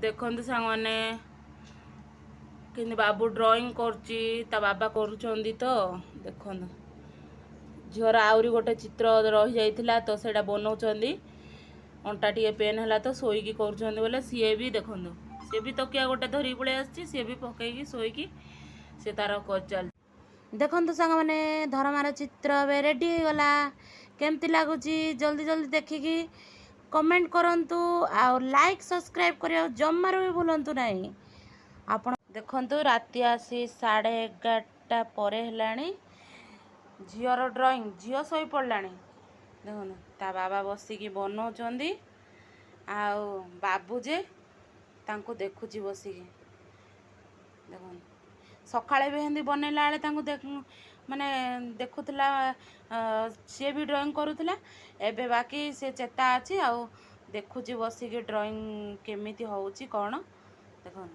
देखंतु सांग माने कि बाबू ड्राइंग करची ता बाबा करूछंदी तो देखंतु झीवर आउरी गोटे चित्र रही जाइथिला तो सेटा बनौछंदी अंटा टिके पेन हला तो सोईकी करूछंदी बोले सीए भी देखंतु सी भी तकिया गोटे धरी पळे आछी सी भी पकेकी सोईकी से तार कर चल देखंतु सांग माने धर्मार चित्र बे रेडी हो गला केमती लागुची जल्दी जल्दी देखिकी कमेंट करंतु आ लाइक सब्सक्राइब करिया जम्मार भी भूलंतु नहीं आपण देखंतु राति आसी 11:30 पर हेलाणी झीवर ड्राइंग झील शोई पड़लाणी देखो ता बाबा बसिकी बनाउछंदी आउ बाबू जे तांको देखुची बसिकी देखो सकाळे भी हिंदी बनैला बेले तांको देख माने देखुतला सी भी ड्राइंग करूतला एबे बाकी से चेता अछि आउ देखुची बसिकी ड्राइंग केमिति होउची कोन देखो